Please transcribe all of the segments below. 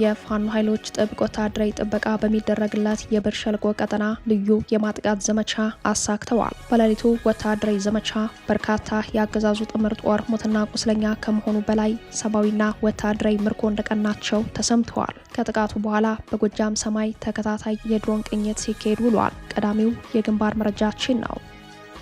የፋኖ ኃይሎች ጥብቅ ወታደራዊ ጥበቃ በሚደረግለት የብር ሸለቆ ቀጠና ልዩ የማጥቃት ዘመቻ አሳክተዋል። በሌሊቱ ወታደራዊ ዘመቻ በርካታ የአገዛዙ ጥምር ጦር ሙትና ቁስለኛ ከመሆኑ በላይ ሰብአዊና ወታደራዊ ምርኮ እንደቀናቸው ተሰምተዋል። ከጥቃቱ በኋላ በጎጃም ሰማይ ተከታታይ የድሮን ቅኝት ሲካሄድ ውሏል። ቀዳሚው የግንባር መረጃችን ነው።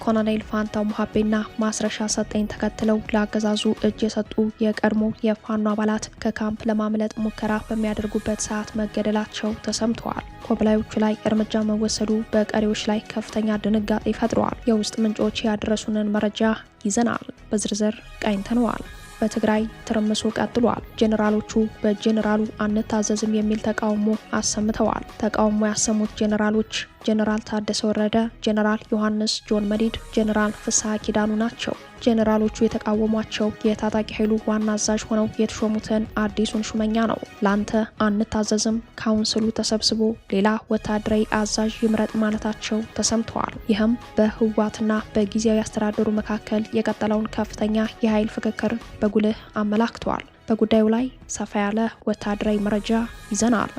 ኮሎኔል ፋንታው ሙሀቤና ማስረሻ ሰጤን ተከትለው ለአገዛዙ እጅ የሰጡ የቀድሞ የፋኖ አባላት ከካምፕ ለማምለጥ ሙከራ በሚያደርጉበት ሰዓት መገደላቸው ተሰምተዋል። ኮብላዮቹ ላይ እርምጃ መወሰዱ በቀሪዎች ላይ ከፍተኛ ድንጋጤ ፈጥሯል። የውስጥ ምንጮች ያደረሱንን መረጃ ይዘናል፣ በዝርዝር ቃኝተነዋል። በትግራይ ትርምሱ ቀጥሏል። ጄኔራሎቹ በጄኔራሉ አንታዘዝም የሚል ተቃውሞ አሰምተዋል። ተቃውሞ ያሰሙት ጄኔራሎች ጄኔራል ታደሰ ወረደ፣ ጄኔራል ዮሐንስ ጆን መዲድ፣ ጄኔራል ፍስሐ ኪዳኑ ናቸው። ጄኔራሎቹ የተቃወሟቸው የታጣቂ ኃይሉ ዋና አዛዥ ሆነው የተሾሙትን አዲሱን ሹመኛ ነው። ላንተ አንታዘዝም፣ ካውንስሉ ተሰብስቦ ሌላ ወታደራዊ አዛዥ ይምረጥ ማለታቸው ተሰምተዋል። ይህም በህወሓትና በጊዜያዊ አስተዳደሩ መካከል የቀጠለውን ከፍተኛ የኃይል ፍክክር በጉልህ አመላክተዋል። በጉዳዩ ላይ ሰፋ ያለ ወታደራዊ መረጃ ይዘናል።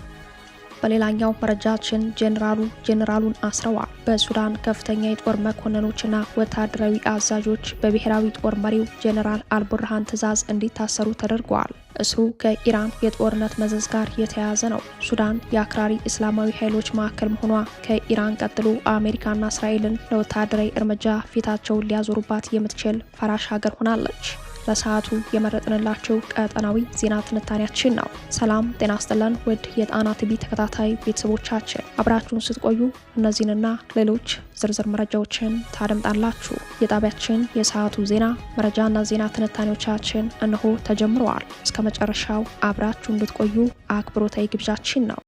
በሌላኛው መረጃችን ጄኔራሉን አስረዋል። በሱዳን ከፍተኛ የጦር መኮንኖችና ወታደራዊ አዛዦች በብሔራዊ ጦር መሪው ጄኔራል አልቡርሃን ትዕዛዝ እንዲታሰሩ ተደርገዋል። እስሩ ከኢራን የጦርነት መዘዝ ጋር የተያያዘ ነው። ሱዳን የአክራሪ እስላማዊ ኃይሎች ማዕከል መሆኗ ከኢራን ቀጥሎ አሜሪካና እስራኤልን ለወታደራዊ እርምጃ ፊታቸውን ሊያዞሩባት የምትችል ፈራሽ ሀገር ሆናለች። ለሰዓቱ የመረጥንላቸው ቀጠናዊ ዜና ትንታኔያችን ነው። ሰላም ጤና ይስጥልን ውድ የጣና ቲቪ ተከታታይ ቤተሰቦቻችን፣ አብራችሁን ስትቆዩ እነዚህንና ሌሎች ዝርዝር መረጃዎችን ታደምጣላችሁ። የጣቢያችን የሰዓቱ ዜና መረጃና ዜና ትንታኔዎቻችን እነሆ ተጀምረዋል። እስከ መጨረሻው አብራችሁ እንድትቆዩ አክብሮታዊ ግብዣችን ነው።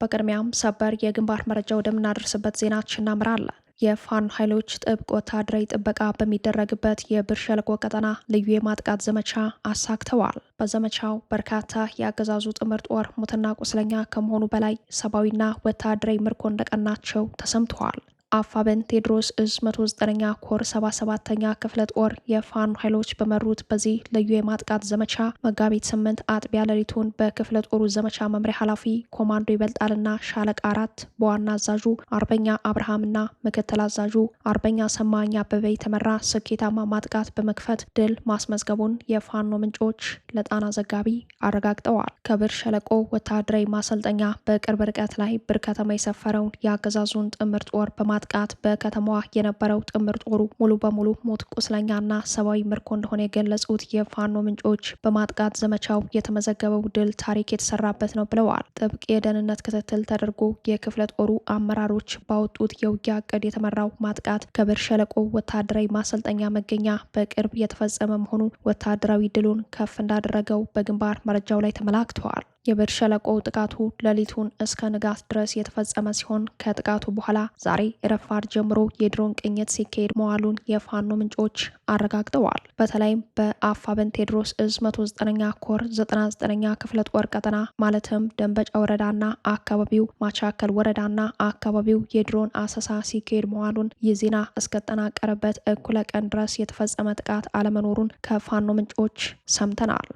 በቅድሚያም ሰበር የግንባር መረጃ ወደምናደርስበት ዜናችን እናምራለን። የፋኖ ኃይሎች ጥብቅ ወታደራዊ ጥበቃ በሚደረግበት የብር ሸለቆ ቀጠና ልዩ የማጥቃት ዘመቻ አሳክተዋል። በዘመቻው በርካታ የአገዛዙ ጥምር ጦር ሙትና ቁስለኛ ከመሆኑ በላይ ሰብአዊና ወታደራዊ ምርኮ እንደቀናቸው ተሰምተዋል። አፋብኃኝ ቴዎድሮስ እዝ 109ኛ ኮር 77ኛ ክፍለ ጦር የፋኖ ኃይሎች በመሩት በዚህ ልዩ የማጥቃት ዘመቻ መጋቢት 8 አጥቢያ ሌሊቱን በክፍለ ጦሩ ዘመቻ መምሪያ ኃላፊ ኮማንዶ ይበልጣልና ሻለቃ 4 በዋና አዛዡ አርበኛ አብርሃምና ምክትል አዛዡ አርበኛ ሰማኛ አበበ የተመራ ስኬታማ ማጥቃት በመክፈት ድል ማስመዝገቡን የፋኖ ምንጮች ለጣና ዘጋቢ አረጋግጠዋል። ከብር ሸለቆ ወታደራዊ ማሰልጠኛ በቅርብ ርቀት ላይ ብር ከተማ የሰፈረውን የአገዛዙን ጥምር ጦር በማጥቃት በከተማዋ የነበረው ጥምር ጦሩ ሙሉ በሙሉ ሞት ቁስለኛና ሰብአዊ ምርኮ እንደሆነ የገለጹት የፋኖ ምንጮች በማጥቃት ዘመቻው የተመዘገበው ድል ታሪክ የተሰራበት ነው ብለዋል። ጥብቅ የደህንነት ክትትል ተደርጎ የክፍለ ጦሩ አመራሮች ባወጡት የውጊያ እቅድ የተመራው ማጥቃት ከብር ሸለቆ ወታደራዊ ማሰልጠኛ መገኛ በቅርብ የተፈጸመ መሆኑ ወታደራዊ ድሉን ከፍ እንዳደረገው በግንባር መረጃው ላይ ተመላክተዋል። የብር ሸለቆ ጥቃቱ ሌሊቱን እስከ ንጋት ድረስ የተፈጸመ ሲሆን ከጥቃቱ በኋላ ዛሬ ረፋድ ጀምሮ የድሮን ቅኝት ሲካሄድ መዋሉን የፋኖ ምንጮች አረጋግጠዋል። በተለይም በአፋብኃኝ ቴዎድሮስ እዝ 109ኛ ኮር 99ኛ ክፍለ ጦር ቀጠና ማለትም ደንበጫ ወረዳና አካባቢው፣ ማቻከል ወረዳና አካባቢው የድሮን አሰሳ ሲካሄድ መዋሉን ይህ ዜና እስከተጠናቀረበት እኩለ ቀን ድረስ የተፈጸመ ጥቃት አለመኖሩን ከፋኖ ምንጮች ሰምተናል።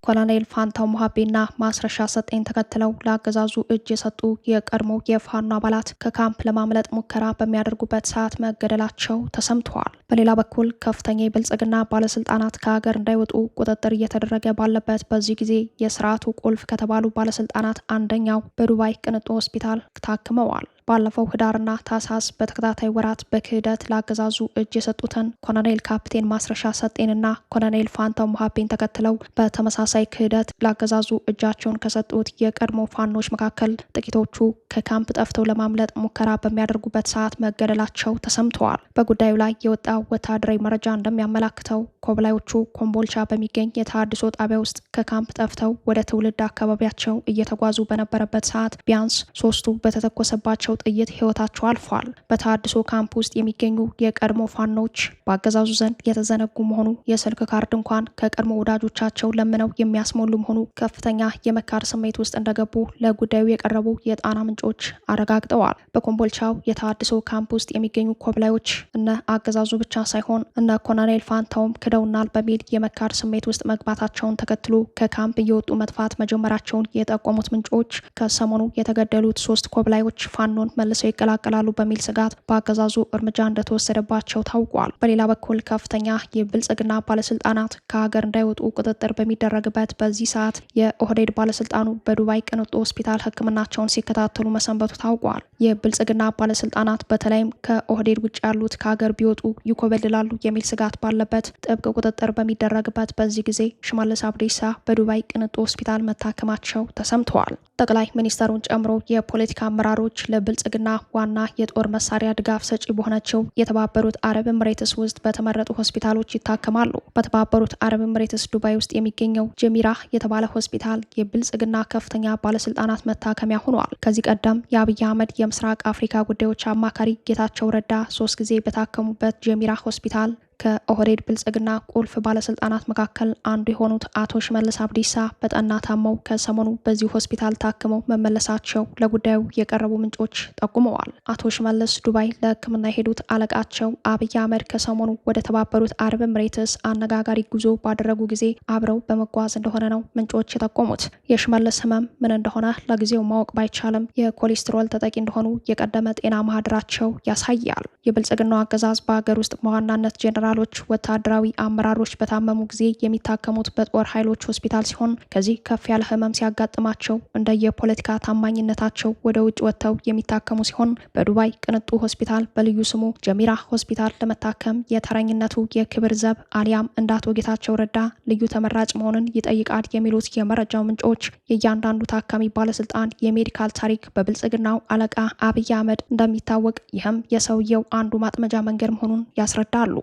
ኮሎኔል ፋንታው ሙሀቤና ማስረሻ ሰጤን ተከትለው ለአገዛዙ እጅ የሰጡ የቀድሞ የፋኖ አባላት ከካምፕ ለማምለጥ ሙከራ በሚያደርጉበት ሰዓት መገደላቸው ተሰምተዋል። በሌላ በኩል ከፍተኛ የብልጽግና ባለስልጣናት ከሀገር እንዳይወጡ ቁጥጥር እየተደረገ ባለበት በዚህ ጊዜ የስርዓቱ ቁልፍ ከተባሉ ባለስልጣናት አንደኛው በዱባይ ቅንጡ ሆስፒታል ታክመዋል። ባለፈው ህዳርና ታህሳስ በተከታታይ ወራት በክህደት ለአገዛዙ እጅ የሰጡትን ኮሎኔል ካፕቴን ማስረሻ ሰጤንና ኮሎኔል ፋንታው ሙሀቤን ተከትለው በተመሳሳይ ክህደት ለአገዛዙ እጃቸውን ከሰጡት የቀድሞ ፋኖች መካከል ጥቂቶቹ ከካምፕ ጠፍተው ለማምለጥ ሙከራ በሚያደርጉበት ሰዓት መገደላቸው ተሰምተዋል። በጉዳዩ ላይ የወጣ የወጣው ወታደራዊ መረጃ እንደሚያመላክተው ኮብላዮቹ ኮምቦልቻ በሚገኝ የተሃድሶ ጣቢያ ውስጥ ከካምፕ ጠፍተው ወደ ትውልድ አካባቢያቸው እየተጓዙ በነበረበት ሰዓት ቢያንስ 3ቱ በተተኮሰባቸው ጥይት ህይወታቸው አልፏል። በተሃድሶ ካምፕ ውስጥ የሚገኙ የቀድሞ ፋኖች በአገዛዙ ዘንድ የተዘነጉ መሆኑ፣ የስልክ ካርድ እንኳን ከቀድሞ ወዳጆቻቸው ለምነው የሚያስሞሉ መሆኑ ከፍተኛ የመካድ ስሜት ውስጥ እንደገቡ ለጉዳዩ የቀረቡ የጣና ምንጮች አረጋግጠዋል። በኮምቦልቻው የተሃድሶ ካምፕ ውስጥ የሚገኙ ኮብላዮች እነ አገዛዙ ብቻ ሳይሆን እነ ኮሎኔል ፋንታውም ክደውናል በሚል የመካድ ስሜት ውስጥ መግባታቸውን ተከትሎ ከካምፕ እየወጡ መጥፋት መጀመራቸውን የጠቆሙት ምንጮች ከሰሞኑ የተገደሉት 3 ኮብላዮች ፋኖን መልሰው ይቀላቀላሉ በሚል ስጋት በአገዛዙ እርምጃ እንደተወሰደባቸው ታውቋል። በሌላ በኩል ከፍተኛ የብልጽግና ባለስልጣናት ከሀገር እንዳይወጡ ቁጥጥር በሚደረግበት በዚህ ሰዓት የኦህዴድ ባለስልጣኑ በዱባይ ቅንጡ ሆስፒታል ሕክምናቸውን ሲከታተሉ መሰንበቱ ታውቋል። የብልጽግና ባለስልጣናት በተለይም ከኦህዴድ ውጭ ያሉት ከሀገር ቢወጡ ይኮበልላሉ የሚል ስጋት ባለበት ጥብቅ ቁጥጥር በሚደረግበት በዚህ ጊዜ ሽመልስ አብዲሳ በዱባይ ቅንጡ ሆስፒታል መታከማቸው ተሰምተዋል። ጠቅላይ ሚኒስተሩን ጨምሮ የፖለቲካ አመራሮች ለብልጽግና ዋና የጦር መሳሪያ ድጋፍ ሰጪ በሆነችው የተባበሩት አረብ ኤምሬትስ ውስጥ በተመረጡ ሆስፒታሎች ይታከማሉ። በተባበሩት አረብ ኤምሬትስ ዱባይ ውስጥ የሚገኘው ጀሚራህ የተባለ ሆስፒታል የብልጽግና ከፍተኛ ባለስልጣናት መታከሚያ ሆኗል። ከዚህ ቀደም የአብይ አህመድ የምስራቅ አፍሪካ ጉዳዮች አማካሪ ጌታቸው ረዳ 3 ጊዜ በታከሙበት ጀሚራህ ሆስፒታል ከኦህዴድ ብልጽግና ቁልፍ ባለስልጣናት መካከል አንዱ የሆኑት አቶ ሽመልስ አብዲሳ በጠና ታመው ከሰሞኑ በዚህ ሆስፒታል ታክመው መመለሳቸው ለጉዳዩ የቀረቡ ምንጮች ጠቁመዋል። አቶ ሽመልስ ዱባይ ለሕክምና የሄዱት አለቃቸው አብይ አህመድ ከሰሞኑ ወደ ተባበሩት አረብ ኤምሬትስ አነጋጋሪ ጉዞ ባደረጉ ጊዜ አብረው በመጓዝ እንደሆነ ነው ምንጮች የጠቆሙት። የሽመልስ ህመም ምን እንደሆነ ለጊዜው ማወቅ ባይቻልም የኮሌስትሮል ተጠቂ እንደሆኑ የቀደመ ጤና ማህደራቸው ያሳያል። የብልጽግናው አገዛዝ በሀገር ውስጥ በዋናነት ጄኔራሎች ወታደራዊ አመራሮች በታመሙ ጊዜ የሚታከሙት በጦር ኃይሎች ሆስፒታል ሲሆን ከዚህ ከፍ ያለ ህመም ሲያጋጥማቸው እንደ የፖለቲካ ታማኝነታቸው ወደ ውጭ ወጥተው የሚታከሙ ሲሆን በዱባይ ቅንጡ ሆስፒታል በልዩ ስሙ ጀሚራህ ሆስፒታል ለመታከም የተረኝነቱ የክብር ዘብ አሊያም እንደ አቶ ጌታቸው ረዳ ልዩ ተመራጭ መሆንን ይጠይቃል የሚሉት የመረጃው ምንጮች የእያንዳንዱ ታካሚ ባለስልጣን የሜዲካል ታሪክ በብልጽግናው አለቃ አብይ አህመድ እንደሚታወቅ፣ ይህም የሰውየው አንዱ ማጥመጃ መንገድ መሆኑን ያስረዳሉ።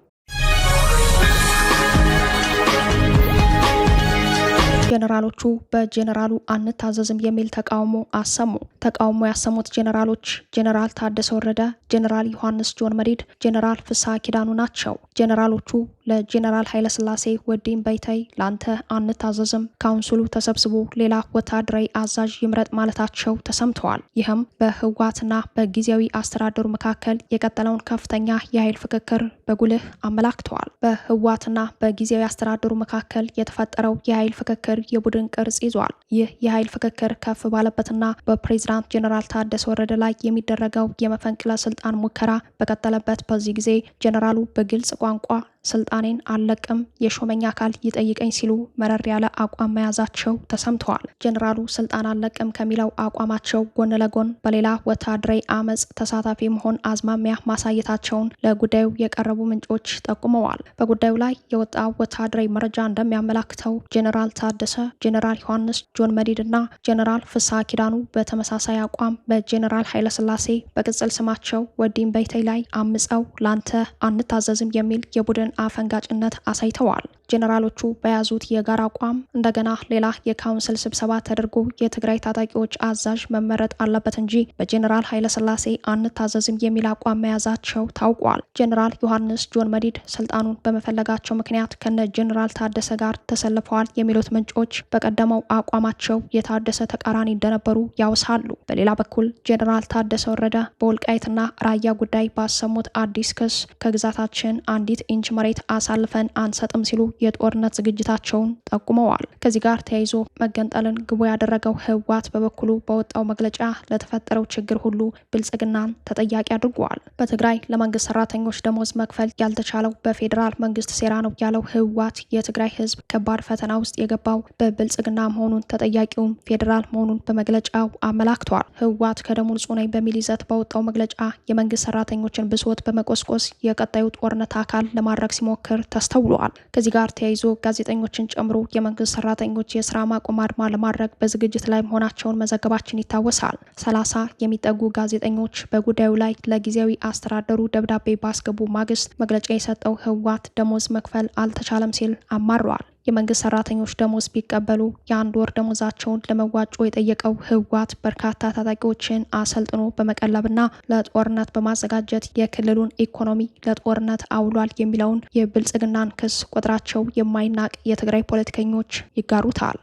ጄኔራሎቹ በጄኔራሉ አንታዘዝም የሚል ተቃውሞ አሰሙ። ተቃውሞ ያሰሙት ጄኔራሎች ጄኔራል ታደሰ ወረደ፣ ጄኔራል ዮሐንስ ጆን መዲድ፣ ጄኔራል ፍስሐ ኪዳኑ ናቸው። ጄኔራሎቹ ለጄኔራል ኃይለስላሴ ወዲም በይታይ ላንተ አንታዘዝም፣ ካውንስሉ ተሰብስቦ ሌላ ወታደራዊ አዛዥ ይምረጥ ማለታቸው ተሰምተዋል። ይህም በህወሓትና በጊዜያዊ አስተዳደሩ መካከል የቀጠለውን ከፍተኛ የኃይል ፍክክር በጉልህ አመላክተዋል። በህወሓትና በጊዜያዊ አስተዳደሩ መካከል የተፈጠረው የኃይል ፍክክር የቡድን ቅርጽ ይዟል። ይህ የኃይል ፍክክር ከፍ ባለበትና በፕሬዝዳንት ጄኔራል ታደሰ ወረደ ላይ የሚደረገው የመፈንቅለ ስልጣን ሙከራ በቀጠለበት በዚህ ጊዜ ጄኔራሉ በግልጽ ቋንቋ ስልጣኔን አልለቅም፣ የሾመኛ አካል ይጠይቀኝ ሲሉ መረር ያለ አቋም መያዛቸው ተሰምተዋል። ጄኔራሉ ስልጣን አልለቅም ከሚለው አቋማቸው ጎን ለጎን በሌላ ወታደራዊ አመጽ ተሳታፊ መሆን አዝማሚያ ማሳየታቸውን ለጉዳዩ የቀረቡ ምንጮች ጠቁመዋል። በጉዳዩ ላይ የወጣው ወታደራዊ መረጃ እንደሚያመላክተው ጄኔራል ታደሰ፣ ጄኔራል ዮሐንስ ጆን መዲድ እና ጄኔራል ፍስሐ ኪዳኑ በተመሳሳይ አቋም በጄኔራል ኃይለስላሴ በቅጽል ስማቸው ወዲም በይታይ ላይ አምፀው ላንተ አንታዘዝም የሚል የቡድን አፈንጋጭነት አሳይተዋል። ጄኔራሎቹ በያዙት የጋራ አቋም እንደገና ሌላ የካውንስል ስብሰባ ተደርጎ የትግራይ ታጣቂዎች አዛዥ መመረጥ አለበት እንጂ በጄኔራል ኃይለስላሴ አንታዘዝም የሚል አቋም መያዛቸው ታውቋል። ጄኔራል ዮሐንስ ጆን መዲድ ስልጣኑን በመፈለጋቸው ምክንያት ከነ ጄኔራል ታደሰ ጋር ተሰልፈዋል የሚሉት ምንጮች በቀደመው አቋማቸው የታደሰ ተቃራኒ እንደነበሩ ያውሳሉ። በሌላ በኩል ጄኔራል ታደሰ ወረደ በወልቃይትና ራያ ጉዳይ ባሰሙት አዲስ ክስ ከግዛታችን አንዲት ኢንች መሬት አሳልፈን አንሰጥም ሲሉ የጦርነት ዝግጅታቸውን ጠቁመዋል። ከዚህ ጋር ተያይዞ መገንጠልን ግቡ ያደረገው ህወሓት በበኩሉ በወጣው መግለጫ ለተፈጠረው ችግር ሁሉ ብልጽግናን ተጠያቂ አድርጓል። በትግራይ ለመንግስት ሰራተኞች ደሞዝ መክፈል ያልተቻለው በፌዴራል መንግስት ሴራ ነው ያለው ህወሓት የትግራይ ህዝብ ከባድ ፈተና ውስጥ የገባው በብልጽግና መሆኑን ተጠያቂውም ፌዴራል መሆኑን በመግለጫው አመላክቷል። ህወሓት ከደሙ ንጹህ ነኝ በሚል ይዘት በወጣው መግለጫ የመንግስት ሰራተኞችን ብሶት በመቆስቆስ የቀጣዩ ጦርነት አካል ለማድረግ ሲሞክር ተስተውሏል። ከዚህ ጋር ጋር ተያይዞ ጋዜጠኞችን ጨምሮ የመንግስት ሰራተኞች የስራ ማቆም አድማ ለማድረግ በዝግጅት ላይ መሆናቸውን መዘገባችን ይታወሳል። 30 የሚጠጉ ጋዜጠኞች በጉዳዩ ላይ ለጊዜያዊ አስተዳደሩ ደብዳቤ ባስገቡ ማግስት መግለጫ የሰጠው ህወሓት ደሞዝ መክፈል አልተቻለም ሲል አማሯል። የመንግስት ሰራተኞች ደሞዝ ቢቀበሉ የአንድ ወር ደሞዛቸውን ለመዋጮ የጠየቀው ህወሓት በርካታ ታጣቂዎችን አሰልጥኖ በመቀለብና ለጦርነት በማዘጋጀት የክልሉን ኢኮኖሚ ለጦርነት አውሏል የሚለውን የብልጽግናን ክስ ቁጥራቸው የማይናቅ የትግራይ ፖለቲከኞች ይጋሩታል።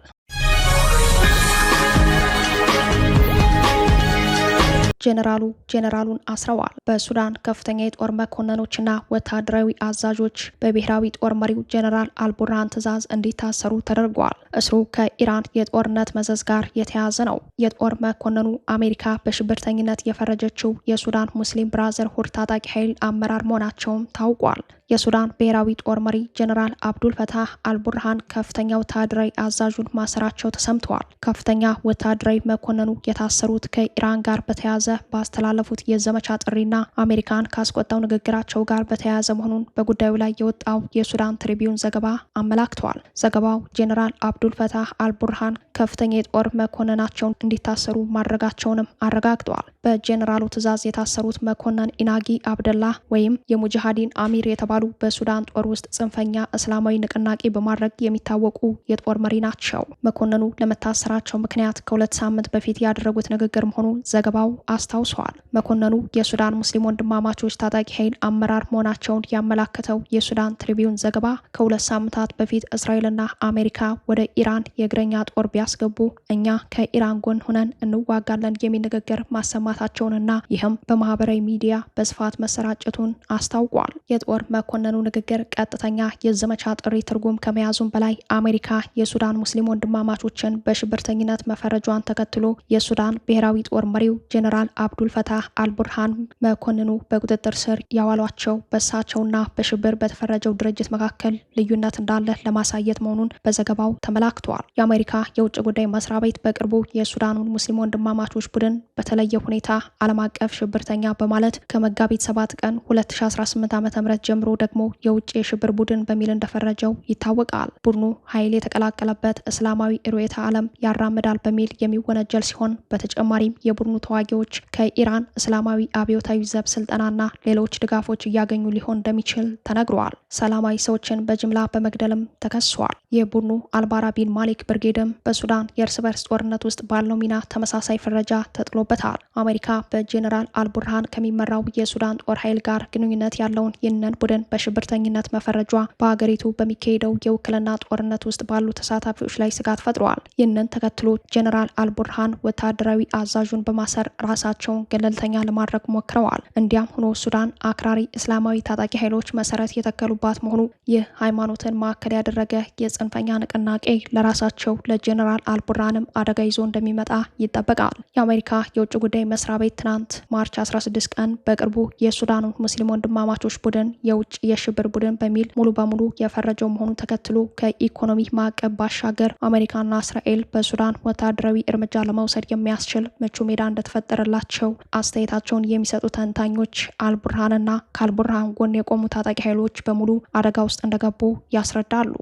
ጄኔራሉን አስረዋል። በሱዳን ከፍተኛ የጦር መኮንኖችና ወታደራዊ አዛዦች በብሔራዊ ጦር መሪው ጄኔራል አልቡርሃን ትዕዛዝ እንዲታሰሩ ተደርጓል። እስሩ ከኢራን የጦርነት መዘዝ ጋር የተያያዘ ነው። የጦር መኮንኑ አሜሪካ በሽብርተኝነት የፈረጀችው የሱዳን ሙስሊም ብራዘርሁድ ታጣቂ ኃይል አመራር መሆናቸውም ታውቋል። የሱዳን ብሔራዊ ጦር መሪ ጄኔራል አብዱል ፈታህ አልቡርሃን ከፍተኛ ወታደራዊ አዛዡን ማሰራቸው ተሰምተዋል። ከፍተኛ ወታደራዊ መኮንኑ የታሰሩት ከኢራን ጋር በተያያዘ ባስተላለፉት የዘመቻ ጥሪና አሜሪካን ካስቆጣው ንግግራቸው ጋር በተያያዘ መሆኑን በጉዳዩ ላይ የወጣው የሱዳን ትሪቢዩን ዘገባ አመላክተዋል። ዘገባው ጄኔራል አብዱል ፈታህ አልቡርሃን ከፍተኛ የጦር መኮንናቸውን እንዲታሰሩ ማድረጋቸውንም አረጋግጠዋል። በጄኔራሉ ትዕዛዝ የታሰሩት መኮንን ኢናጊ አብደላ ወይም የሙጃሃዲን አሚር የተባሉ በሱዳን ጦር ውስጥ ጽንፈኛ እስላማዊ ንቅናቄ በማድረግ የሚታወቁ የጦር መሪ ናቸው። መኮንኑ ለመታሰራቸው ምክንያት ከ2 ሳምንት በፊት ያደረጉት ንግግር መሆኑ ዘገባው አስታውሰዋል። መኮንኑ የሱዳን ሙስሊም ወንድማማቾች ታጣቂ ኃይል አመራር መሆናቸውን ያመላከተው የሱዳን ትሪቢዩን ዘገባ ከ2 ሳምንታት በፊት እስራኤልና አሜሪካ ወደ ኢራን የእግረኛ ጦር ቢያስገቡ እኛ ከኢራን ጎን ሆነን እንዋጋለን የሚል ንግግር ማሰማታቸውንና ይህም በማህበራዊ ሚዲያ በስፋት መሰራጨቱን አስታውቋል። የጦር መኮንኑ ንግግር ቀጥተኛ የዘመቻ ጥሪ ትርጉም ከመያዙም በላይ አሜሪካ የሱዳን ሙስሊም ወንድማማቾችን በሽብርተኝነት መፈረጇን ተከትሎ የሱዳን ብሔራዊ ጦር መሪው ጄኔራል አብዱል ፈታህ አልቡርሃን መኮንኑ በቁጥጥር ስር ያዋሏቸው በእሳቸውና በሽብር በተፈረጀው ድርጅት መካከል ልዩነት እንዳለ ለማሳየት መሆኑን በዘገባው ተመላክተዋል። የአሜሪካ የውጭ ጉዳይ መስሪያ ቤት በቅርቡ የሱዳኑን ሙስሊም ወንድማማቾች ቡድን በተለየ ሁኔታ ዓለም አቀፍ ሽብርተኛ በማለት ከመጋቢት 7 ቀን 2018 ዓ.ም ጀምሮ ደግሞ የውጭ የሽብር ቡድን በሚል እንደፈረጀው ይታወቃል። ቡድኑ ኃይል የተቀላቀለበት እስላማዊ ርዕዮተ ዓለም ያራምዳል በሚል የሚወነጀል ሲሆን በተጨማሪም የቡድኑ ተዋጊዎች ከኢራን እስላማዊ አብዮታዊ ዘብ ስልጠናና ሌሎች ድጋፎች እያገኙ ሊሆን እንደሚችል ተነግሯል። ሰላማዊ ሰዎችን በጅምላ በመግደልም ተከሷል። የቡድኑ አልባራ ቢን ማሊክ ብርጌድም በሱዳን የእርስ በርስ ጦርነት ውስጥ ባለው ሚና ተመሳሳይ ፍረጃ ተጥሎበታል። አሜሪካ በጄኔራል አልቡርሃን ከሚመራው የሱዳን ጦር ኃይል ጋር ግንኙነት ያለውን ይህንን ቡድን በሽብርተኝነት መፈረጇ በሀገሪቱ በሚካሄደው የውክልና ጦርነት ውስጥ ባሉ ተሳታፊዎች ላይ ስጋት ፈጥረዋል። ይህንን ተከትሎ ጄኔራል አልቡርሃን ወታደራዊ አዛዡን በማሰር ራሳቸውን ገለልተኛ ለማድረግ ሞክረዋል። እንዲያም ሆኖ ሱዳን አክራሪ እስላማዊ ታጣቂ ኃይሎች መሰረት የተከሉባት መሆኑ ይህ ሃይማኖትን ማዕከል ያደረገ የጽንፈኛ ንቅናቄ ለራሳቸው ለጄኔራል አልቡርሃንም አደጋ ይዞ እንደሚመጣ ይጠበቃል። የአሜሪካ የውጭ ጉዳይ መስሪያ ቤት ትናንት ማርች 16 ቀን በቅርቡ የሱዳኑ ሙስሊም ወንድማማቾች ቡድን የውጭ የሽብር ቡድን በሚል ሙሉ በሙሉ የፈረጀው መሆኑ ተከትሎ ከኢኮኖሚ ማዕቀብ ባሻገር አሜሪካና እስራኤል በሱዳን ወታደራዊ እርምጃ ለመውሰድ የሚያስችል ምቹ ሜዳ እንደተፈጠረላቸው አስተያየታቸውን የሚሰጡ ተንታኞች አልቡርሃንና ከአልቡርሃን ጎን የቆሙ ታጣቂ ኃይሎች በሙሉ አደጋ ውስጥ እንደገቡ ያስረዳሉ።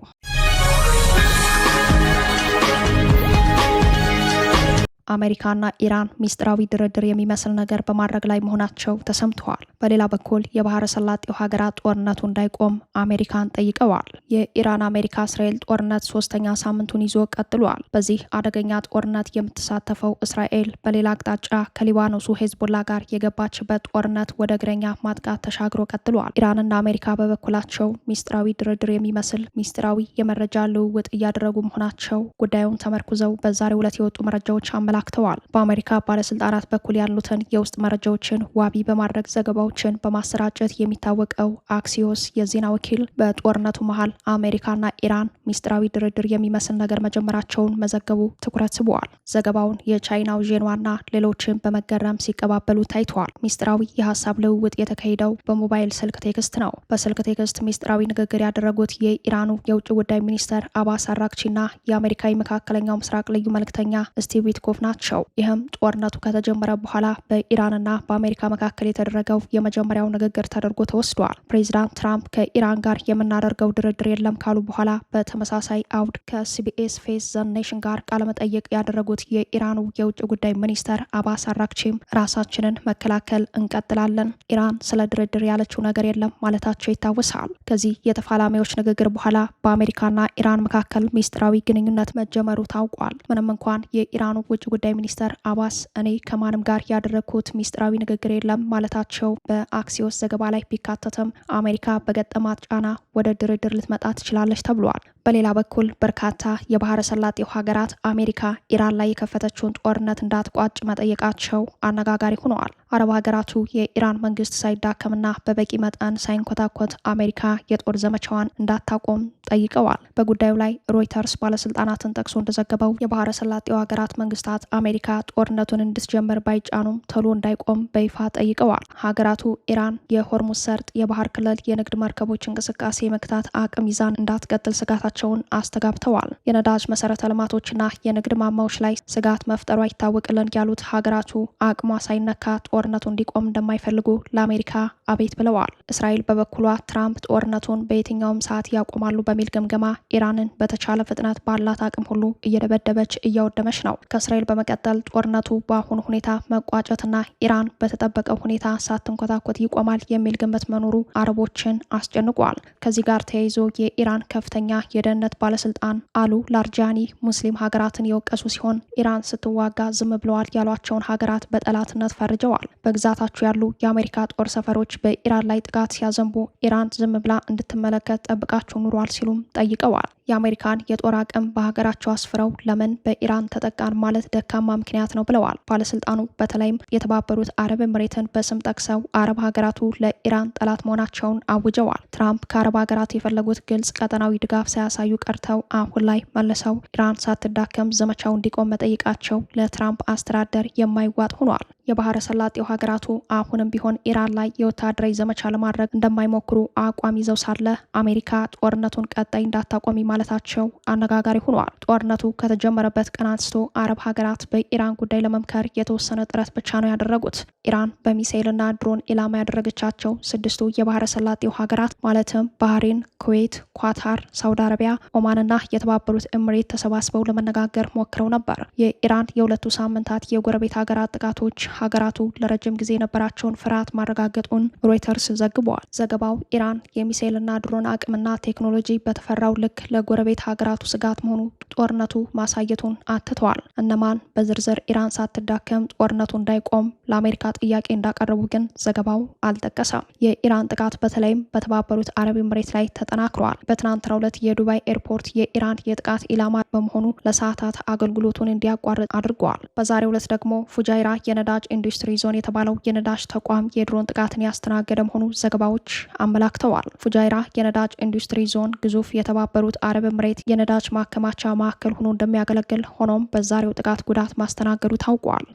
አሜሪካና ኢራን ሚስጥራዊ ድርድር የሚመስል ነገር በማድረግ ላይ መሆናቸው ተሰምተዋል። በሌላ በኩል የባህረ ሰላጤው ሀገራት ጦርነቱ እንዳይቆም አሜሪካን ጠይቀዋል። የኢራን አሜሪካ እስራኤል ጦርነት 3ኛ ሳምንቱን ይዞ ቀጥሏል። በዚህ አደገኛ ጦርነት የምትሳተፈው እስራኤል በሌላ አቅጣጫ ከሊባኖሱ ሄዝቦላ ጋር የገባችበት ጦርነት ወደ እግረኛ ማጥቃት ተሻግሮ ቀጥሏል። ኢራንና አሜሪካ በበኩላቸው ሚስጥራዊ ድርድር የሚመስል ሚስጥራዊ የመረጃ ልውውጥ እያደረጉ መሆናቸው ጉዳዩን ተመርኩዘው በዛሬው ዕለት የወጡ መረጃዎች አመላክተዋል። በአሜሪካ ባለስልጣናት በኩል ያሉትን የውስጥ መረጃዎችን ዋቢ በማድረግ ዘገባዎችን በማሰራጨት የሚታወቀው አክሲዮስ የዜና ወኪል በጦርነቱ መሀል አሜሪካና ኢራን ሚስጥራዊ ድርድር የሚመስል ነገር መጀመራቸውን መዘገቡ ትኩረት ስበዋል። ዘገባውን የቻይናው ዤንዋና ሌሎችን በመገረም ሲቀባበሉ ታይተዋል። ሚስጥራዊ የሀሳብ ልውውጥ የተካሄደው በሞባይል ስልክ ቴክስት ነው። በስልክ ቴክስት ሚስጥራዊ ንግግር ያደረጉት የኢራኑ የውጭ ጉዳይ ሚኒስተር አባስ አራግቺና የአሜሪካ የመካከለኛው ምስራቅ ልዩ መልእክተኛ ስቲቭ ዊትኮፍ ናቸው። ይህም ጦርነቱ ከተጀመረ በኋላ በኢራንና በአሜሪካ መካከል የተደረገው የመጀመሪያው ንግግር ተደርጎ ተወስዷል። ፕሬዚዳንት ትራምፕ ከኢራን ጋር የምናደርገው ድርድር የለም ካሉ በኋላ በተመሳሳይ አውድ ከሲቢኤስ ፌስ ዘ ኔሽን ጋር ቃለመጠይቅ ያደረጉት የኢራኑ የውጭ ጉዳይ ሚኒስተር አባስ አራግቺም ራሳችንን መከላከል እንቀጥላለን፣ ኢራን ስለ ድርድር ያለችው ነገር የለም ማለታቸው ይታወሳል። ከዚህ የተፋላሚዎች ንግግር በኋላ በአሜሪካና ኢራን መካከል ሚስጥራዊ ግንኙነት መጀመሩ ታውቋል። ምንም እንኳን የኢራኑ ውጭ ጉዳይ ሚኒስተር አባስ እኔ ከማንም ጋር ያደረግኩት ሚስጥራዊ ንግግር የለም ማለታቸው በአክሲዮስ ዘገባ ላይ ቢካተትም አሜሪካ በገጠማት ጫና ወደ ድርድር ልትመጣ ትችላለች ተብሏል። በሌላ በኩል በርካታ የባህረ ሰላጤው ሀገራት አሜሪካ ኢራን ላይ የከፈተችውን ጦርነት እንዳትቋጭ መጠየቃቸው አነጋጋሪ ሆነዋል። አረብ ሀገራቱ የኢራን መንግስት ሳይዳከምና በበቂ መጠን ሳይንኮታኮት አሜሪካ የጦር ዘመቻዋን እንዳታቆም ጠይቀዋል። በጉዳዩ ላይ ሮይተርስ ባለስልጣናትን ጠቅሶ እንደዘገበው የባህረ ሰላጤው ሀገራት መንግስታት አሜሪካ ጦርነቱን እንድትጀምር ባይጫኑም ቶሎ እንዳይቆም በይፋ ጠይቀዋል። ሀገራቱ ኢራን የሆርሙዝ ሰርጥ የባህር ክልል የንግድ መርከቦች እንቅስቃሴ መክታት አቅም ይዛን እንዳትቀጥል ስጋታቸውን አስተጋብተዋል። የነዳጅ መሰረተ ልማቶችና የንግድ ማማዎች ላይ ስጋት መፍጠሯ ይታወቅልን ያሉት ሀገራቱ አቅሟ ሳይነካ ጦርነቱ እንዲቆም እንደማይፈልጉ ለአሜሪካ አቤት ብለዋል። እስራኤል በበኩሏ ትራምፕ ጦርነቱን በየትኛውም ሰዓት ያቆማሉ በሚል ግምገማ ኢራንን በተቻለ ፍጥነት ባላት አቅም ሁሉ እየደበደበች እያወደመች ነው። ከእስራኤል በመቀጠል ጦርነቱ በአሁኑ ሁኔታ መቋጨትና ኢራን በተጠበቀው ሁኔታ ሳትንኮታኮት ይቆማል የሚል ግምት መኖሩ አረቦችን አስጨንቋል። ከዚህ ጋር ተያይዞ የኢራን ከፍተኛ የደህንነት ባለስልጣን አሉ ላርጃኒ ሙስሊም ሀገራትን የወቀሱ ሲሆን ኢራን ስትዋጋ ዝም ብለዋል ያሏቸውን ሀገራት በጠላትነት ፈርጀዋል። በግዛታቸው ያሉ የአሜሪካ ጦር ሰፈሮች በኢራን ላይ ጥቃት ሲያዘንቡ ኢራን ዝም ብላ እንድትመለከት ጠብቃቸው ኑሯል ሲሉም ጠይቀዋል። የአሜሪካን የጦር አቅም በሀገራቸው አስፍረው ለምን በኢራን ተጠቃን ማለት ደካማ ምክንያት ነው ብለዋል። ባለስልጣኑ በተለይም የተባበሩት አረብ ኤምሬትን በስም ጠቅሰው አረብ ሀገራቱ ለኢራን ጠላት መሆናቸውን አውጀዋል። ትራምፕ ከአረብ ሀገራት የፈለጉት ግልጽ ቀጠናዊ ድጋፍ ሳያሳዩ ቀርተው አሁን ላይ መልሰው ኢራን ሳትዳከም ዘመቻው እንዲቆም መጠየቃቸው ለትራምፕ አስተዳደር የማይዋጥ ሆኗል። የባህረ ሰላጤው ሀገራቱ አሁንም ቢሆን ኢራን ላይ የወታደራዊ ዘመቻ ለማድረግ እንደማይሞክሩ አቋም ይዘው ሳለ አሜሪካ ጦርነቱን ቀጣይ እንዳታቆሚ ማለታቸው አነጋጋሪ ሆኗል። ጦርነቱ ከተጀመረበት ቀን አንስቶ አረብ ሀገራት በኢራን ጉዳይ ለመምከር የተወሰነ ጥረት ብቻ ነው ያደረጉት። ኢራን በሚሳኤልና ድሮን ኢላማ ያደረገቻቸው 6ቱ የባህረ ሰላጤው ሀገራት ማለትም ባህሬን፣ ኩዌት፣ ኳታር፣ ሳውዲ አረቢያ፣ ኦማንና የተባበሩት ኤምሬት ተሰባስበው ለመነጋገር ሞክረው ነበር። የኢራን የሁለቱ ሳምንታት የጎረቤት ሀገራት ጥቃቶች ሀገራቱ ለረጅም ጊዜ የነበራቸውን ፍርሃት ማረጋገጡን ሮይተርስ ዘግቧል። ዘገባው ኢራን የሚሳኤልና ድሮን አቅምና ቴክኖሎጂ በተፈራው ልክ ለጎረቤት ሀገራቱ ስጋት መሆኑ ጦርነቱ ማሳየቱን አትተዋል። እነማን በዝርዝር ኢራን ሳትዳከም ጦርነቱ እንዳይቆም ለአሜሪካ ጥያቄ እንዳቀረቡ ግን ዘገባው አልጠቀሰም። የኢራን ጥቃት በተለይም በተባበሩት አረብ ኤምሬት ላይ ተጠናክሯል። በትናንትናው ዕለት የዱባይ ኤርፖርት የኢራን የጥቃት ኢላማ በመሆኑ ለሰዓታት አገልግሎቱን እንዲያቋርጥ አድርጓል። በዛሬው ዕለት ደግሞ ፉጃይራ የነዳጅ ኢንዱስትሪ ዞን የተባለው የነዳጅ ተቋም የድሮን ጥቃትን ያስተናገደ መሆኑ ዘገባዎች አመላክተዋል። ፉጃይራ የነዳጅ ኢንዱስትሪ ዞን ግዙፍ የተባበሩት አረብ ኤምሬት የነዳጅ ማከማቻ ማዕከል ሆኖ እንደሚያገለግል ሆኖም በዛሬው ጥቃት ጉዳት ማስተናገዱ ታውቋል።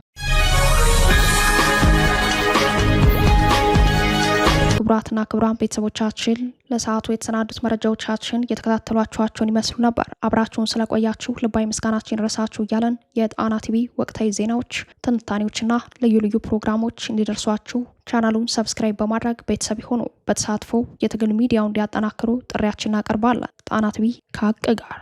ክቡራትና ክቡራን ቤተሰቦቻችን ለሰዓቱ የተሰናዱት መረጃዎቻችን የተከታተሏችኋቸውን ይመስሉ ነበር። አብራችሁን ስለቆያችሁ ልባዊ ምስጋናችን ይድረሳችሁ እያለን የጣና ቲቪ ወቅታዊ ዜናዎች፣ ትንታኔዎችና ልዩ ልዩ ፕሮግራሞች እንዲደርሷችሁ ቻናሉን ሰብስክራይብ በማድረግ ቤተሰብ ይሁኑ። በተሳትፎ የትግል ሚዲያውን እንዲያጠናክሩ ጥሪያችንን እናቀርባለን። ጣና ቲቪ ከሀቅ ጋር